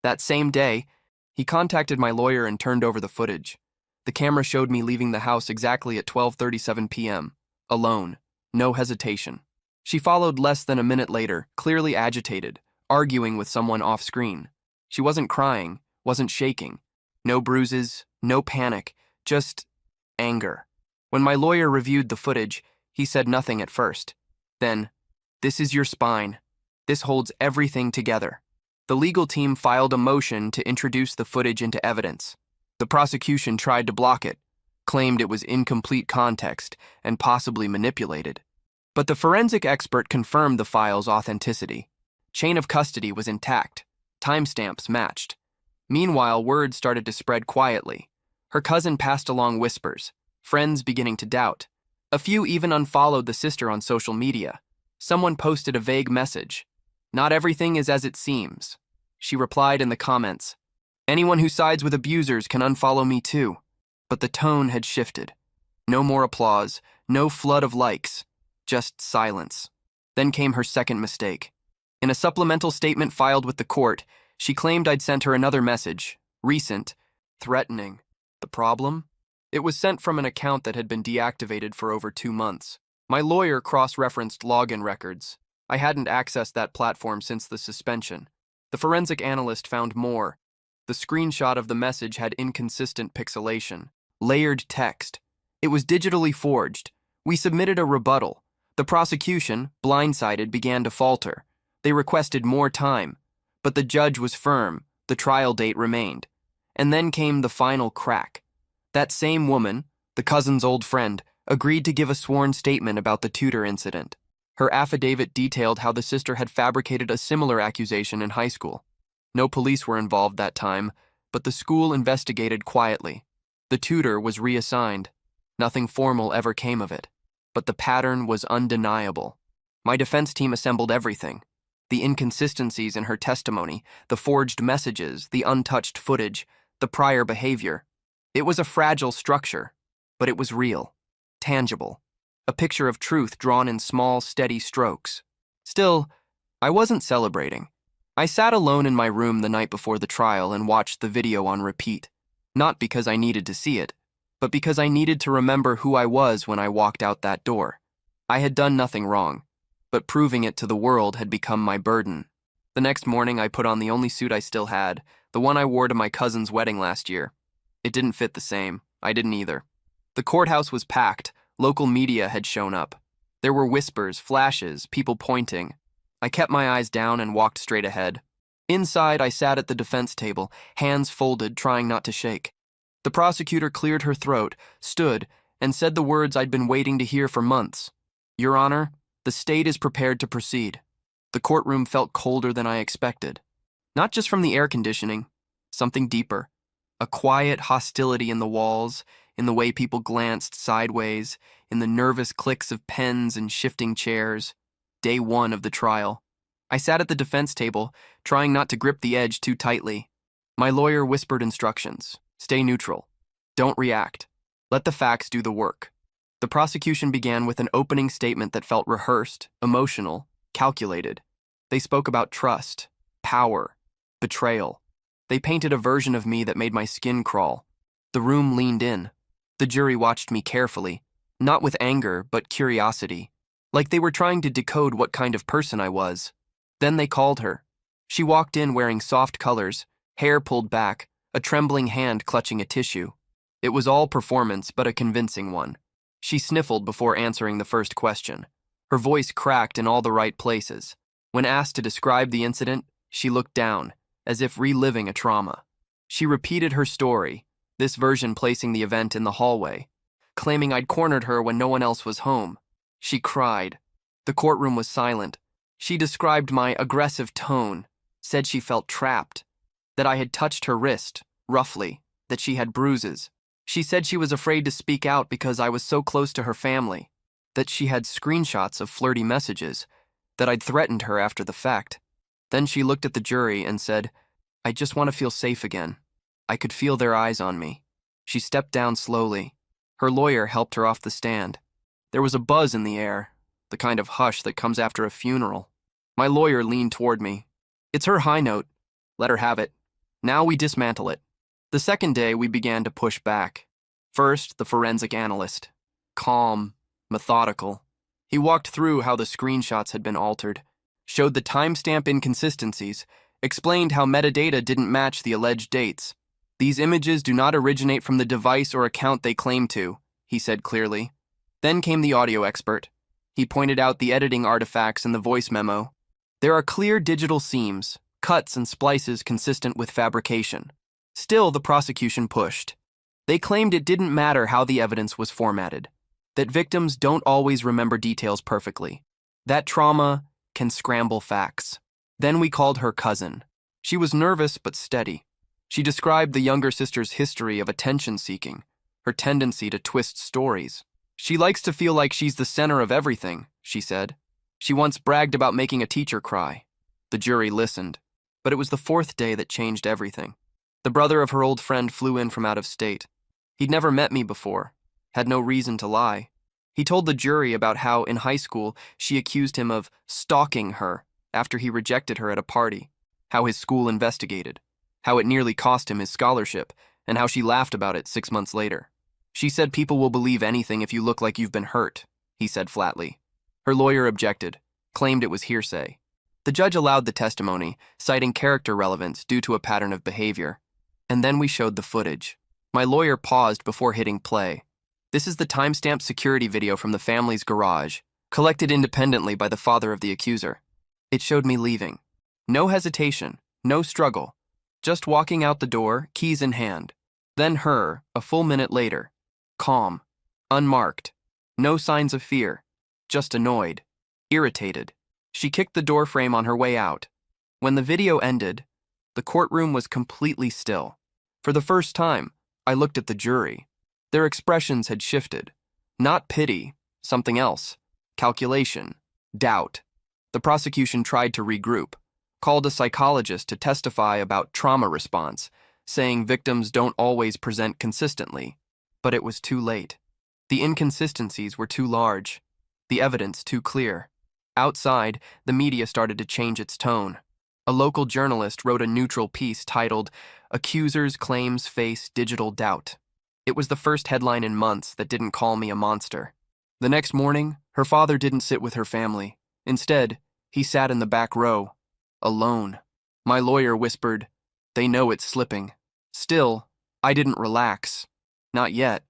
That same day, he contacted my lawyer and turned over the footage. The camera showed me leaving the house exactly at 12:37 p.m., alone, no hesitation. She followed less than a minute later, clearly agitated, arguing with someone off-screen. She wasn't crying, wasn't shaking. No bruises, no panic, just anger. When my lawyer reviewed the footage, he said nothing at first. Then, this is your spine. This holds everything together. The legal team filed a motion to introduce the footage into evidence. The prosecution tried to block it, claimed it was incomplete context and possibly manipulated. But the forensic expert confirmed the file's authenticity. Chain of custody was intact. Timestamps matched. Meanwhile, word started to spread quietly. Her cousin passed along whispers, friends beginning to doubt. A few even unfollowed the sister on social media. Someone posted a vague message. Not everything is as it seems. She replied in the comments, anyone who sides with abusers can unfollow me too. But the tone had shifted. No more applause, no flood of likes, just silence. Then came her second mistake. In a supplemental statement filed with the court, she claimed I'd sent her another message, recent, threatening. The problem? It was sent from an account that had been deactivated for over 2 months. My lawyer cross-referenced login records. I hadn't accessed that platform since the suspension. The forensic analyst found more. The screenshot of the message had inconsistent pixelation, layered text. It was digitally forged. We submitted a rebuttal. The prosecution, blindsided, began to falter. They requested more time, but the judge was firm. The trial date remained. And then came the final crack. That same woman, the cousin's old friend, agreed to give a sworn statement about the tutor incident. Her affidavit detailed how the sister had fabricated a similar accusation in high school. No police were involved that time, but the school investigated quietly. The tutor was reassigned. Nothing formal ever came of it, but the pattern was undeniable. My defense team assembled everything: the inconsistencies in her testimony, the forged messages, the untouched footage, the prior behavior. It was a fragile structure, but it was real, tangible, a picture of truth drawn in small, steady strokes. Still, I wasn't celebrating. I sat alone in my room the night before the trial and watched the video on repeat, not because I needed to see it, but because I needed to remember who I was when I walked out that door. I had done nothing wrong, but proving it to the world had become my burden. The next morning, I put on the only suit I still had, the one I wore to my cousin's wedding last year. It didn't fit the same. I didn't either. The courthouse was packed. Local media had shown up. There were whispers, flashes, people pointing. I kept my eyes down and walked straight ahead. Inside, I sat at the defense table, hands folded, trying not to shake. The prosecutor cleared her throat, stood, and said the words I'd been waiting to hear for months. "Your Honor, the state is prepared to proceed." The courtroom felt colder than I expected. Not just from the air conditioning, something deeper. A quiet hostility in the walls, in the way people glanced sideways, in the nervous clicks of pens and shifting chairs. Day one of the trial. I sat at the defense table, trying not to grip the edge too tightly. My lawyer whispered instructions. Stay neutral. Don't react. Let the facts do the work. The prosecution began with an opening statement that felt rehearsed, emotional, calculated. They spoke about trust, power, betrayal. They painted a version of me that made my skin crawl. The room leaned in. The jury watched me carefully, not with anger, but curiosity, like they were trying to decode what kind of person I was. Then they called her. She walked in wearing soft colors, hair pulled back, a trembling hand clutching a tissue. It was all performance, but a convincing one. She sniffled before answering the first question. Her voice cracked in all the right places. When asked to describe the incident, she looked down, as if reliving a trauma. She repeated her story, this version placing the event in the hallway, claiming I'd cornered her when no one else was home. She cried. The courtroom was silent. She described my aggressive tone, said she felt trapped, that I had touched her wrist, roughly, that she had bruises. She said she was afraid to speak out because I was so close to her family, that she had screenshots of flirty messages, that I'd threatened her after the fact. Then she looked at the jury and said, "I just want to feel safe again." I could feel their eyes on me. She stepped down slowly. Her lawyer helped her off the stand. There was a buzz in the air, the kind of hush that comes after a funeral. My lawyer leaned toward me. "It's her high note. Let her have it. Now we dismantle it." The second day, we began to push back. First, the forensic analyst. Calm, methodical. He walked through how the screenshots had been altered, showed the timestamp inconsistencies, explained how metadata didn't match the alleged dates. "These images do not originate from the device or account they claim to," he said clearly. Then came the audio expert. He pointed out the editing artifacts in the voice memo. There are clear digital seams, cuts and splices consistent with fabrication. Still, the prosecution pushed. They claimed it didn't matter how the evidence was formatted, that victims don't always remember details perfectly, that trauma can scramble facts. Then we called her cousin. She was nervous but steady. She described the younger sister's history of attention-seeking, her tendency to twist stories. "She likes to feel like she's the center of everything," she said. She once bragged about making a teacher cry. The jury listened, but it was the fourth day that changed everything. The brother of her old friend flew in from out of state. He'd never met me before, had no reason to lie. He told the jury about how, in high school, she accused him of stalking her after he rejected her at a party, how his school investigated, how it nearly cost him his scholarship, and how she laughed about it 6 months later. "She said people will believe anything if you look like you've been hurt," he said flatly. Her lawyer objected, claimed it was hearsay. The judge allowed the testimony, citing character relevance due to a pattern of behavior. And then we showed the footage. My lawyer paused before hitting play. This is the timestamp security video from the family's garage, collected independently by the father of the accuser. It showed me leaving. No hesitation, no struggle. Just walking out the door, keys in hand. Then her, a full minute later. Calm. Unmarked. No signs of fear. Just annoyed. Irritated, she kicked the door frame on her way out. When the video ended, the courtroom was completely still. For the first time, I looked at the jury. Their expressions had shifted. Not pity, something else. Calculation, doubt. The prosecution tried to regroup, called a psychologist to testify about trauma response, saying victims don't always present consistently. But it was too late. The inconsistencies were too large, the evidence too clear. Outside, the media started to change its tone. A local journalist wrote a neutral piece titled, "Accusers' Claims Face Digital Doubt." It was the first headline in months that didn't call me a monster. The next morning, her father didn't sit with her family. Instead, he sat in the back row, alone. My lawyer whispered, "They know it's slipping." Still, I didn't relax. Not yet.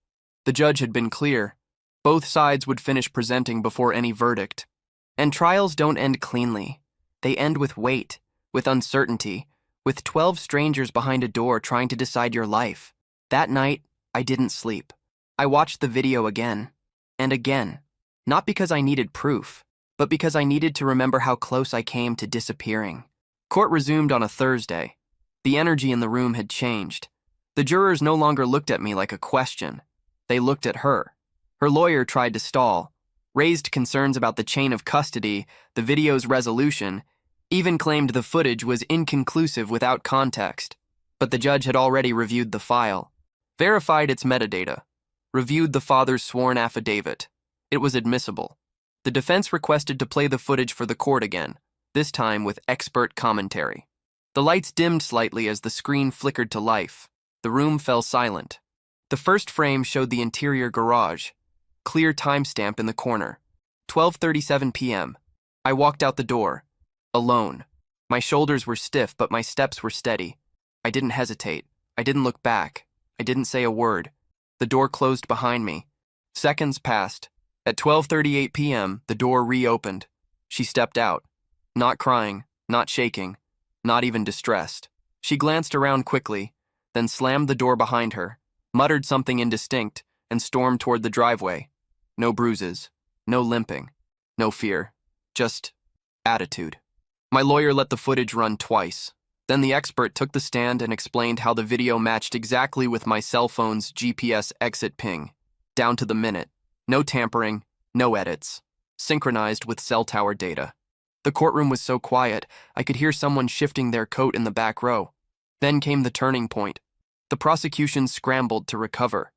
The judge had been clear. Both sides would finish presenting before any verdict. And trials don't end cleanly. They end with weight, with uncertainty, with 12 strangers behind a door trying to decide your life. That night, I didn't sleep. I watched the video again, and again. Not because I needed proof, but because I needed to remember how close I came to disappearing. Court resumed on a Thursday. The energy in the room had changed. The jurors no longer looked at me like a question. They looked at her. Her lawyer tried to stall, raised concerns about the chain of custody, the video's resolution, even claimed the footage was inconclusive without context. But the judge had already reviewed the file, verified its metadata, reviewed the father's sworn affidavit. It was admissible. The defense requested to play the footage for the court again, this time with expert commentary. The lights dimmed slightly as the screen flickered to life. The room fell silent. The first frame showed the interior garage. Clear timestamp in the corner. 12:37 p.m. I walked out the door. Alone. My shoulders were stiff, but my steps were steady. I didn't hesitate. I didn't look back. I didn't say a word. The door closed behind me. Seconds passed. At 12:38 p.m., the door reopened. She stepped out. Not crying, not shaking, not even distressed. She glanced around quickly, then slammed the door behind her, muttered something indistinct, and stormed toward the driveway. No bruises, no limping, no fear, just attitude. My lawyer let the footage run twice. Then the expert took the stand and explained how the video matched exactly with my cell phone's GPS exit ping, down to the minute. No tampering, no edits, synchronized with cell tower data. The courtroom was so quiet, I could hear someone shifting their coat in the back row. Then came the turning point. The prosecution scrambled to recover.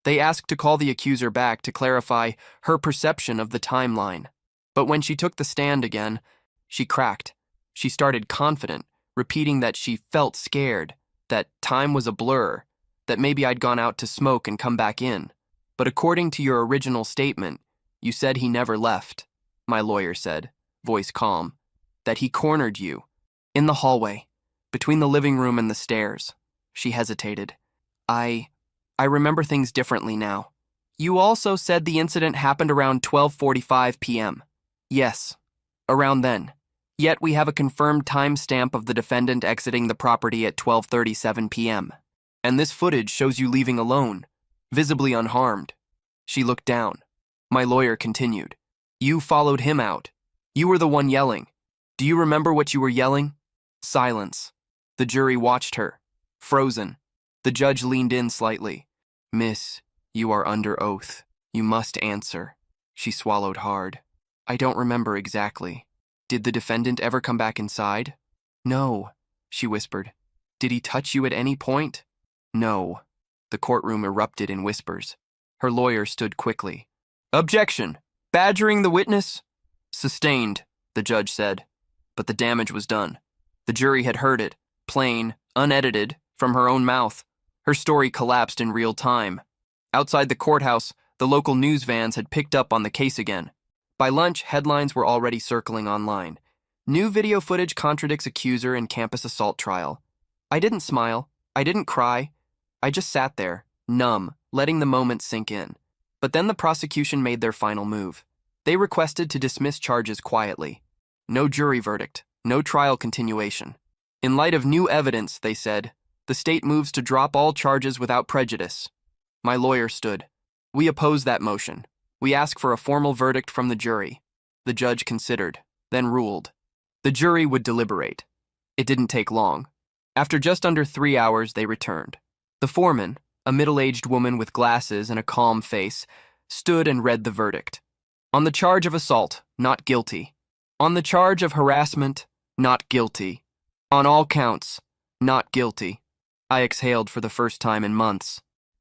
They asked to call the accuser back to clarify her perception of the timeline. But when she took the stand again, she cracked. She started confident, repeating that she felt scared, that time was a blur, that maybe I'd gone out to smoke and come back in. But according to your original statement, you said he never left, my lawyer said, voice calm, that he cornered you. In the hallway, between the living room and the stairs. She hesitated. I remember things differently now. You also said the incident happened around 12:45 p.m. Yes, around then. Yet we have a confirmed timestamp of the defendant exiting the property at 12:37 p.m. And this footage shows you leaving alone, visibly unharmed. She looked down. My lawyer continued. You followed him out. You were the one yelling. Do you remember what you were yelling? Silence. The jury watched her, frozen. The judge leaned in slightly. Miss, you are under oath. You must answer. She swallowed hard. I don't remember exactly. Did the defendant ever come back inside? No, she whispered. Did he touch you at any point? No. The courtroom erupted in whispers. Her lawyer stood quickly. Objection! Badgering the witness? Sustained, the judge said. But the damage was done. The jury had heard it, plain, unedited, from her own mouth. Her story collapsed in real time. Outside the courthouse, the local news vans had picked up on the case again. By lunch, headlines were already circling online. New video footage contradicts accuser in campus assault trial. I didn't smile. I didn't cry. I just sat there, numb, letting the moment sink in. But then the prosecution made their final move. They requested to dismiss charges quietly. No jury verdict, no trial continuation. In light of new evidence, they said, the state moves to drop all charges without prejudice. My lawyer stood. We oppose that motion. We ask for a formal verdict from the jury. The judge considered, then ruled. The jury would deliberate. It didn't take long. After just under 3 hours, they returned. The foreman, a middle-aged woman with glasses and a calm face, stood and read the verdict. On the charge of assault, not guilty. On the charge of harassment, not guilty. On all counts, not guilty. I exhaled for the first time in months.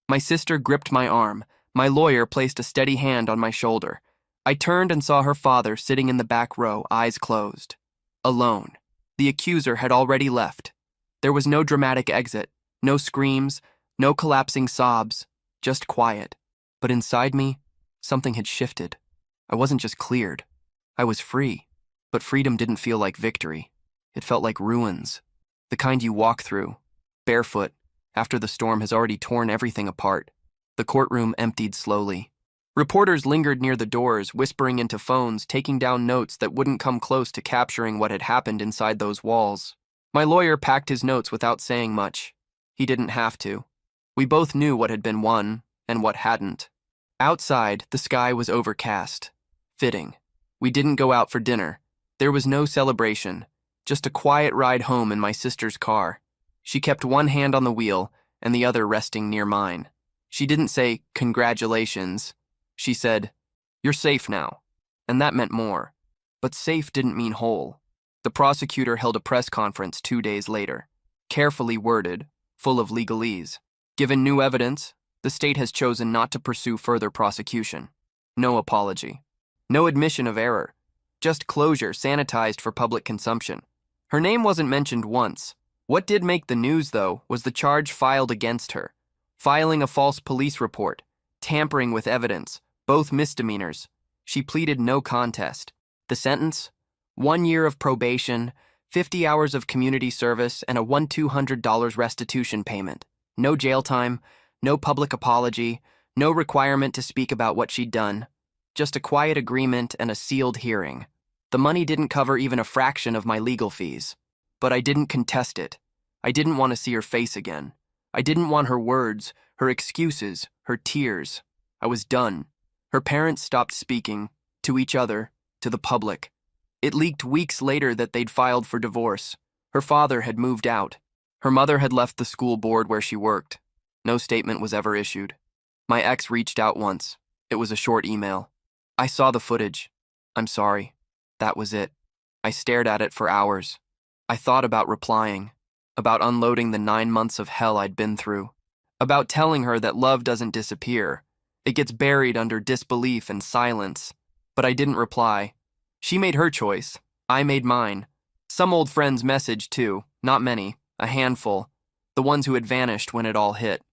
My sister gripped my arm. My lawyer placed a steady hand on my shoulder. I turned and saw her father sitting in the back row, eyes closed. Alone. The accuser had already left. There was no dramatic exit, no screams, no collapsing sobs, just quiet. But inside me, something had shifted. I wasn't just cleared. I was free. But freedom didn't feel like victory. It felt like ruins. The kind you walk through, barefoot, after the storm has already torn everything apart. The courtroom emptied slowly. Reporters lingered near the doors, whispering into phones, taking down notes that wouldn't come close to capturing what had happened inside those walls. My lawyer packed his notes without saying much. He didn't have to. We both knew what had been won and what hadn't. Outside, the sky was overcast. Fitting. We didn't go out for dinner. There was no celebration, just a quiet ride home in my sister's car. She kept one hand on the wheel and the other resting near mine. She didn't say, "Congratulations." She said, "You're safe now." And that meant more. But safe didn't mean whole. The prosecutor held a press conference 2 days later, carefully worded, full of legalese. Given new evidence, the state has chosen not to pursue further prosecution. No apology. No admission of error. Just closure sanitized for public consumption. Her name wasn't mentioned once. What did make the news, though, was the charge filed against her. Filing a false police report, tampering with evidence, both misdemeanors. She pleaded no contest. The sentence? 1 year of probation, 50 hours of community service, and a $1,200 restitution payment. No jail time, no public apology, no requirement to speak about what she'd done. Just a quiet agreement and a sealed hearing. The money didn't cover even a fraction of my legal fees. But I didn't contest it. I didn't want to see her face again. I didn't want her words, her excuses, her tears. I was done. Her parents stopped speaking, to each other, to the public. It leaked weeks later that they'd filed for divorce. Her father had moved out. Her mother had left the school board where she worked. No statement was ever issued. My ex reached out once. It was a short email. I saw the footage. "I'm sorry." That was it. I stared at it for hours. I thought about replying, about unloading the 9 months of hell I'd been through, about telling her that love doesn't disappear. It gets buried under disbelief and silence. But I didn't reply. She made her choice. I made mine. Some old friends messaged too, not many, a handful, the ones who had vanished when it all hit.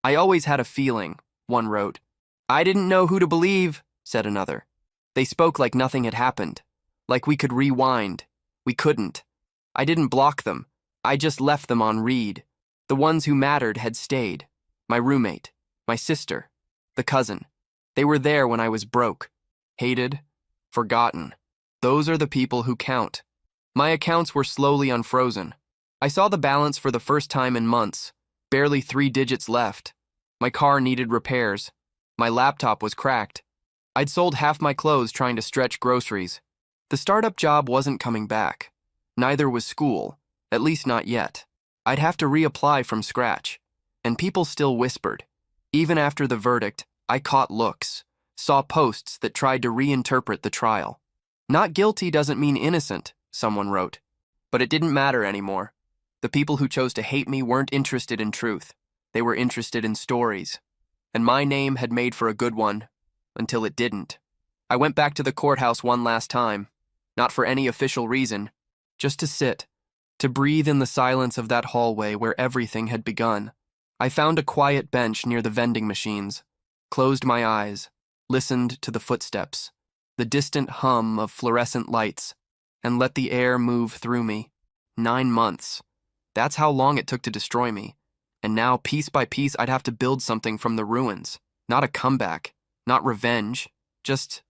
"I always had a feeling," one wrote. "I didn't know who to believe," said another. They spoke like nothing had happened, like we could rewind. We couldn't. I didn't block them. I just left them on read. The ones who mattered had stayed. My roommate, my sister, the cousin. They were there when I was broke, hated, forgotten. Those are the people who count. My accounts were slowly unfrozen. I saw the balance for the first time in months, barely 3 digits left. My car needed repairs. My laptop was cracked. I'd sold half my clothes trying to stretch groceries. The startup job wasn't coming back. Neither was school, at least not yet. I'd have to reapply from scratch. And people still whispered. Even after the verdict, I caught looks, saw posts that tried to reinterpret the trial. "Not guilty doesn't mean innocent," someone wrote. But it didn't matter anymore. The people who chose to hate me weren't interested in truth. They were interested in stories. And my name had made for a good one, until it didn't. I went back to the courthouse one last time, not for any official reason, just to sit, to breathe in the silence of that hallway where everything had begun. I found a quiet bench near the vending machines, closed my eyes, listened to the footsteps, the distant hum of fluorescent lights, and let the air move through me. 9 months. That's how long it took to destroy me. And now, piece by piece, I'd have to build something from the ruins. Not a comeback, not revenge, just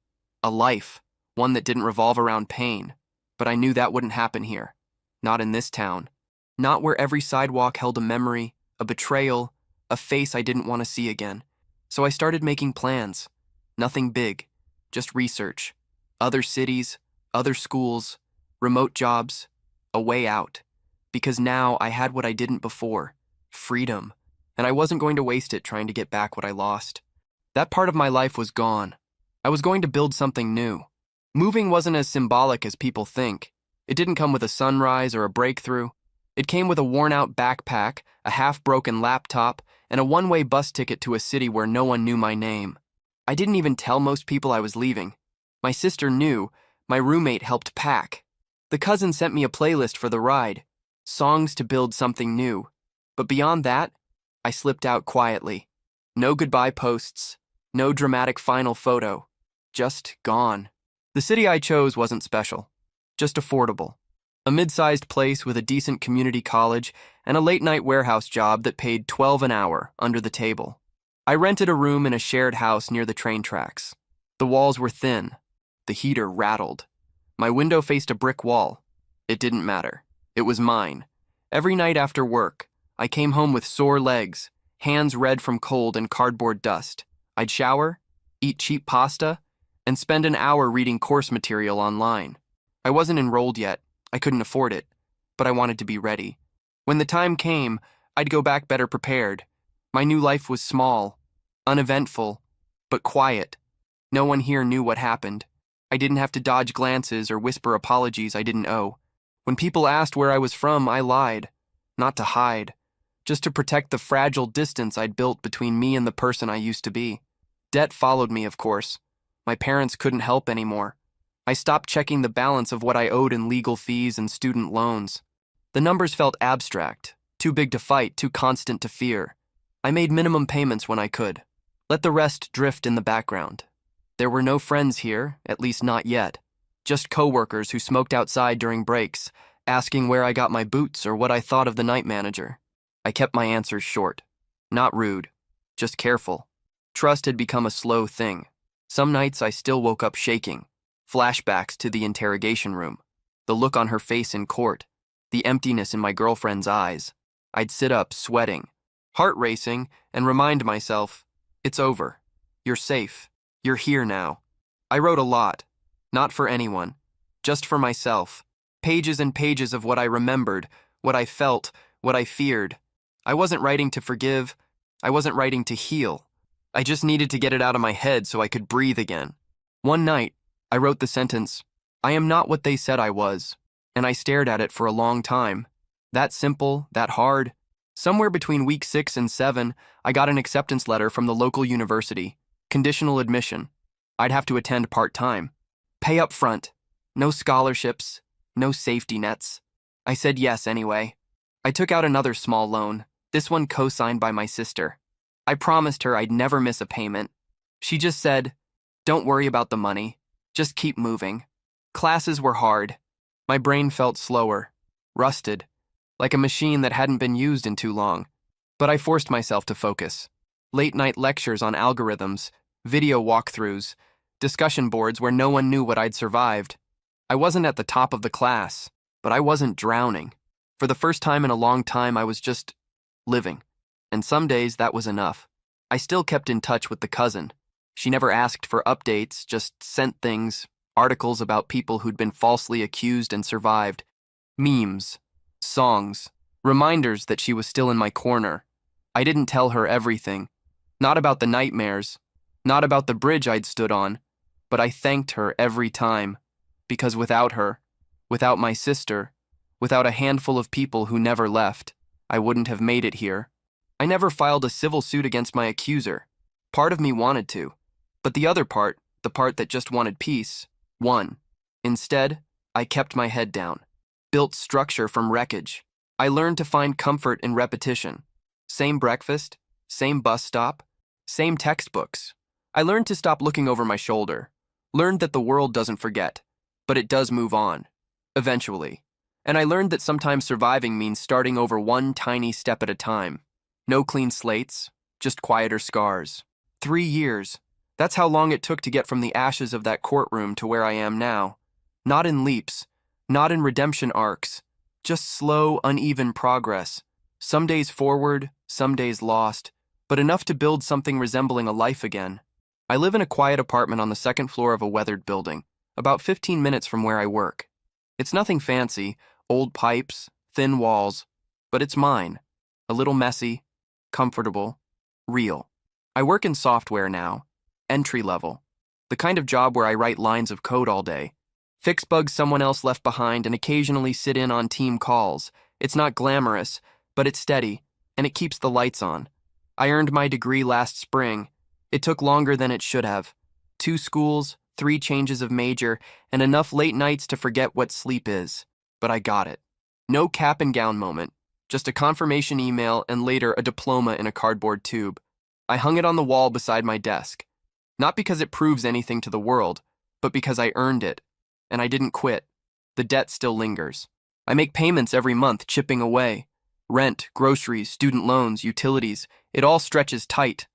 a life, one that didn't revolve around pain. But I knew that wouldn't happen here. Not in this town. Not where every sidewalk held a memory, a betrayal, a face I didn't want to see again. So I started making plans. Nothing big, just research. Other cities, other schools, remote jobs, a way out. Because now I had what I didn't before, freedom, and I wasn't going to waste it trying to get back what I lost. That part of my life was gone. I was going to build something new. Moving wasn't as symbolic as people think. It didn't come with a sunrise or a breakthrough. It came with a worn-out backpack, a half-broken laptop, and a one-way bus ticket to a city where no one knew my name. I didn't even tell most people I was leaving. My sister knew. My roommate helped pack. The cousin sent me a playlist for the ride, songs to build something new. But beyond that, I slipped out quietly. No goodbye posts, no dramatic final photo. Just gone. The city I chose wasn't special, just affordable. A mid-sized place with a decent community college and a late-night warehouse job that paid $12 an hour under the table. I rented a room in a shared house near the train tracks. The walls were thin. The heater rattled. My window faced a brick wall. It didn't matter. It was mine. Every night after work, I came home with sore legs, hands red from cold and cardboard dust. I'd shower, eat cheap pasta, and spend an hour reading course material online. I wasn't enrolled yet. I couldn't afford it, but I wanted to be ready. When the time came, I'd go back better prepared. My new life was small, uneventful, but quiet. No one here knew what happened. I didn't have to dodge glances or whisper apologies I didn't owe. When people asked where I was from, I lied. Not to hide, just to protect the fragile distance I'd built between me and the person I used to be. Debt followed me, of course. My parents couldn't help anymore. I stopped checking the balance of what I owed in legal fees and student loans. The numbers felt abstract, too big to fight, too constant to fear. I made minimum payments when I could. Let the rest drift in the background. There were no friends here, at least not yet. Just coworkers who smoked outside during breaks, asking where I got my boots or what I thought of the night manager. I kept my answers short. Not rude, just careful. Trust had become a slow thing. Some nights I still woke up shaking. Flashbacks to the interrogation room. The look on her face in court. The emptiness in my girlfriend's eyes. I'd sit up, sweating, heart racing, and remind myself, it's over. You're safe. You're here now. I wrote a lot. Not for anyone. Just for myself. Pages and pages of what I remembered, what I felt, what I feared. I wasn't writing to forgive. I wasn't writing to heal. I just needed to get it out of my head so I could breathe again. One night, I wrote the sentence, I am not what they said I was, and I stared at it for a long time. That simple, that hard. Somewhere between week 6 and 7, I got an acceptance letter from the local university. Conditional admission. I'd have to attend part-time. Pay up front. No scholarships. No safety nets. I said yes anyway. I took out another small loan, this one co-signed by my sister. I promised her I'd never miss a payment. She just said, don't worry about the money. Just keep moving. Classes were hard. My brain felt slower, rusted, like a machine that hadn't been used in too long. But I forced myself to focus. Late-night lectures on algorithms, video walkthroughs, discussion boards where no one knew what I'd survived. I wasn't at the top of the class, but I wasn't drowning. For the first time in a long time, I was just living. And some days that was enough. I still kept in touch with the cousin. She never asked for updates, just sent things, articles about people who'd been falsely accused and survived, memes, songs, reminders that she was still in my corner. I didn't tell her everything. Not about the nightmares, not about the bridge I'd stood on, but I thanked her every time. Because without her, without my sister, without a handful of people who never left, I wouldn't have made it here. I never filed a civil suit against my accuser. Part of me wanted to. But the other part, the part that just wanted peace, won. Instead, I kept my head down, built structure from wreckage. I learned to find comfort in repetition. Same breakfast, same bus stop, same textbooks. I learned to stop looking over my shoulder, learned that the world doesn't forget, but it does move on, eventually. And I learned that sometimes surviving means starting over one tiny step at a time. No clean slates, just quieter scars. 3 years. That's how long it took to get from the ashes of that courtroom to where I am now. Not in leaps, not in redemption arcs, just slow, uneven progress. Some days forward, some days lost, but enough to build something resembling a life again. I live in a quiet apartment on the second floor of a weathered building. about 15 minutes from where I work. It's nothing fancy, old pipes, thin walls, but it's mine. A little messy, comfortable, real. I work in software now, entry level. The kind of job where I write lines of code all day, fix bugs someone else left behind, and occasionally sit in on team calls. It's not glamorous, but it's steady, and it keeps the lights on. I earned my degree last spring. It took longer than it should have. 2 schools, 3 changes of major, and enough late nights to forget what sleep is. But I got it. No cap and gown moment, just a confirmation email and later a diploma in a cardboard tube. I hung it on the wall beside my desk. Not because it proves anything to the world, but because I earned it. And I didn't quit. The debt still lingers. I make payments every month, chipping away. Rent, groceries, student loans, utilities, it all stretches tight.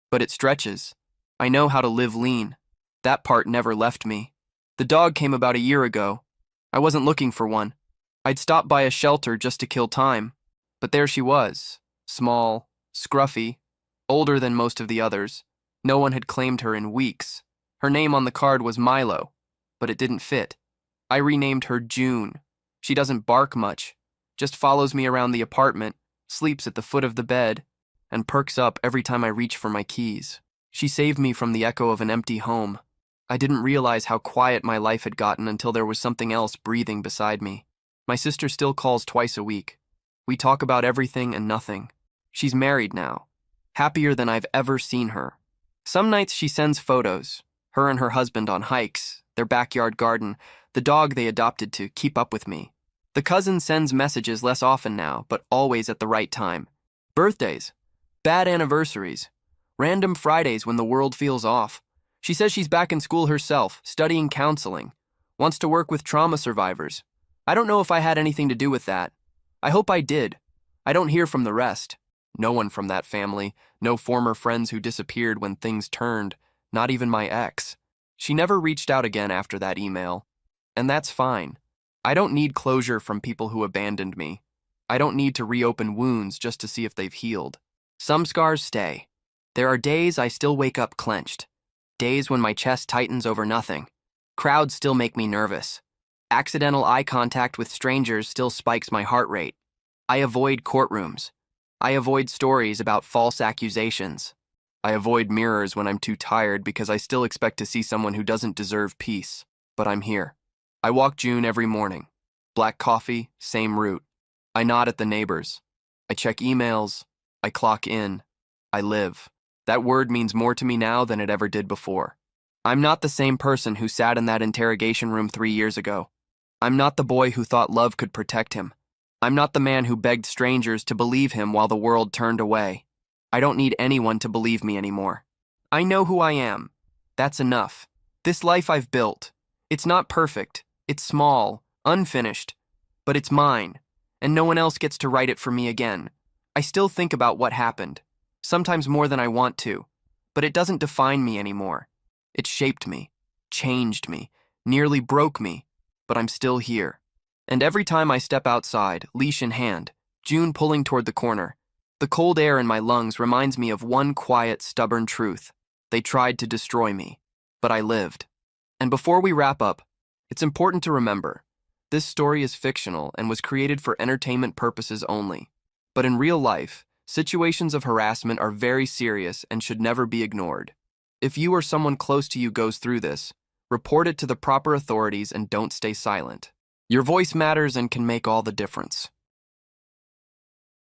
But it stretches. I know how to live lean. That part never left me. The dog came about a year ago. I wasn't looking for one. I'd stopped by a shelter just to kill time. But there she was, small, scruffy, older than most of the others. No one had claimed her in weeks. Her name on the card was Milo, but it didn't fit. I renamed her June. She doesn't bark much, just follows me around the apartment, sleeps at the foot of the bed, and perks up every time I reach for my keys. She saved me from the echo of an empty home. I didn't realize how quiet my life had gotten until there was something else breathing beside me. My sister still calls twice a week. We talk about everything and nothing. She's married now, happier than I've ever seen her. Some nights she sends photos, her and her husband on hikes, their backyard garden, the dog they adopted to keep up with me. The cousin sends messages less often now, but always at the right time. Birthdays, bad anniversaries, random Fridays when the world feels off. She says she's back in school herself, studying counseling, wants to work with trauma survivors. I don't know if I had anything to do with that. I hope I did. I don't hear from the rest. No one from that family, no former friends who disappeared when things turned, not even my ex. She never reached out again after that email. And that's fine. I don't need closure from people who abandoned me. I don't need to reopen wounds just to see if they've healed. Some scars stay. There are days I still wake up clenched. Days when my chest tightens over nothing. Crowds still make me nervous. Accidental eye contact with strangers still spikes my heart rate. I avoid courtrooms. I avoid stories about false accusations. I avoid mirrors when I'm too tired because I still expect to see someone who doesn't deserve peace. But I'm here. I walk June every morning. Black coffee, same route. I nod at the neighbors. I check emails. I clock in. I live. That word means more to me now than it ever did before. I'm not the same person who sat in that interrogation room 3 years ago. I'm not the boy who thought love could protect him. I'm not the man who begged strangers to believe him while the world turned away. I don't need anyone to believe me anymore. I know who I am. That's enough. This life I've built. It's not perfect. It's small, unfinished. But it's mine, and no one else gets to write it for me again. I still think about what happened, sometimes more than I want to, but it doesn't define me anymore. It shaped me, changed me, nearly broke me, but I'm still here. And every time I step outside, leash in hand, June pulling toward the corner, the cold air in my lungs reminds me of one quiet, stubborn truth. They tried to destroy me, but I lived. And before we wrap up, it's important to remember, this story is fictional and was created for entertainment purposes only. But in real life, situations of harassment are very serious and should never be ignored. If you or someone close to you goes through this, report it to the proper authorities and don't stay silent. Your voice matters and can make all the difference.